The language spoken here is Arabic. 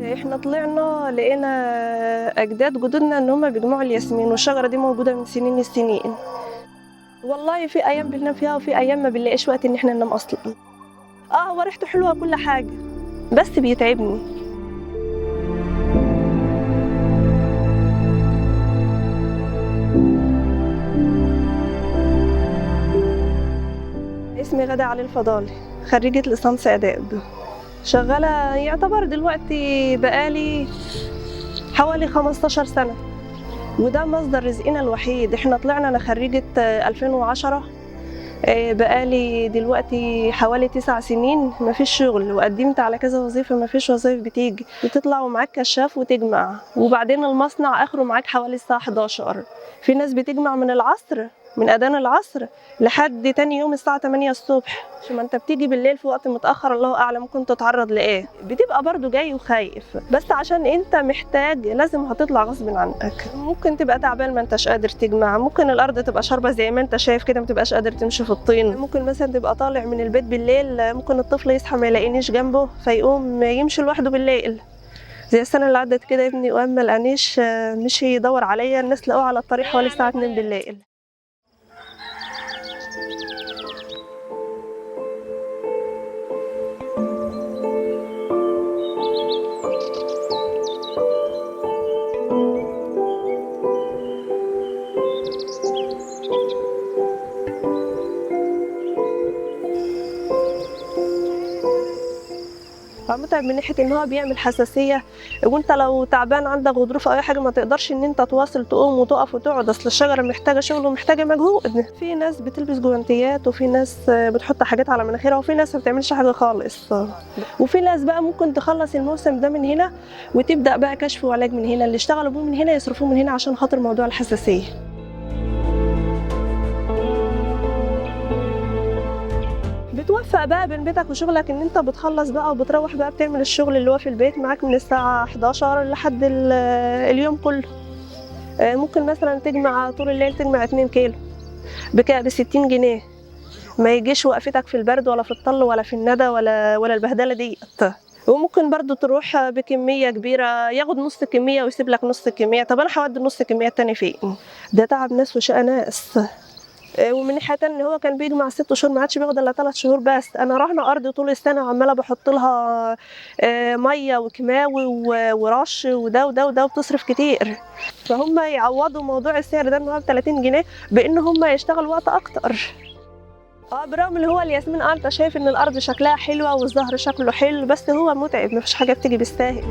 احنا طلعنا لقينا اجداد جدودنا ان هم بيجمعوا الياسمين، والشجره دي موجوده من سنين السنين. والله في ايام بننام فيها وفي ايام ما بنلاقيش وقت ان احنا ننام اصلا. هو ريحته حلوه كل حاجه، بس بيتعبني. اسمي غادة علي الفضالي، خريجة ليسانس آداب، شغالة يعتبر دلوقتي بقالي حوالي 15 سنة، وده مصدر رزقنا الوحيد. احنا طلعنا، انا خريجة 2010، بقالي دلوقتي حوالي 9 سنين مفيش شغل، وقدمت على كذا وظيفة مفيش وظايف بتيجي. بتطلع ومعاك كشاف وتجمع، وبعدين المصنع اخره معاك حوالي الساعة 11. في ناس بتجمع من العصر، من اذان العصر لحد تاني يوم الساعة 8 الصبح. ما انت بتيجي بالليل في وقت متأخر، الله اعلم ممكن تتعرض لايه. بتبقى برضو جاي وخايف، بس عشان انت محتاج لازم هتطلع غصب عنك. ممكن تبقى تعبان ما انتش قادر تجمع، ممكن الارض تبقى شاربة زي ما انت شايف كده ما تبقاش قادر تمشي في الطين. ممكن مثلا تبقى طالع من البيت بالليل، ممكن الطفل يصحى ما يلاقينيش جنبه فيقوم يمشي لوحده بالليل. زي السنة اللي عدت كده ابني وأم ملقانيش، مشي يدور عليا، الناس لقوه على الطريق حوالي الساعة 2 بالليل. فمتعب من ناحيه ان هو بيعمل حساسيه، وانت لو تعبان عندك غضروف او اي حاجه ما تقدرش ان انت تواصل تقوم وتقف وتقعد، اصل الشجره محتاجه شغل ومحتاجه مجهود. في ناس بتلبس جوانتيات، وفي ناس بتحط حاجات على مناخيرها، وفي ناس ما بتعملش حاجه خالص. وفي ناس بقى ممكن تخلص الموسم ده من هنا وتبدا بقى كشف وعلاج من هنا، اللي اشتغلوا بيه من هنا يصرفوه من هنا عشان خاطر موضوع الحساسيه. بتوفق بقى بين بيتك وشغلك، ان انت بتخلص بقى وبتروح بقى بتعمل الشغل اللي هو في البيت معاك من الساعة 11 لحد اليوم كله. ممكن مثلا تجمع طول الليل، تجمع 2 كيلو ب 60 جنيه، ما يجيش وقفتك في البرد ولا في الطل ولا في الندى ولا البهدلة ديت. وممكن برضو تروح بكمية كبيرة، ياخد نص الكمية ويسيب لك نص الكمية. طب انا هودي نص الكمية التاني فين؟ ده تعب ناس وشقى ناس. ومن ناحيه ان هو كان بيجمع 6 شهور، ما عادش بياخد الا 3 شهور بس. انا راهنه ارضي طول السنه وعماله بحط لها ميه وكيماوي ورش وده وده وده، وبتصرف كتير. فهم يعوضوا موضوع السعر ده ان هو ب 30 جنيه بان هم يشتغلوا وقت اكتر. برغم اللي هو الياسمين انت شايف ان الارض شكلها حلوه والزهر شكله حلو، بس هو متعب، مفيش حاجه بتيجي بالساهل.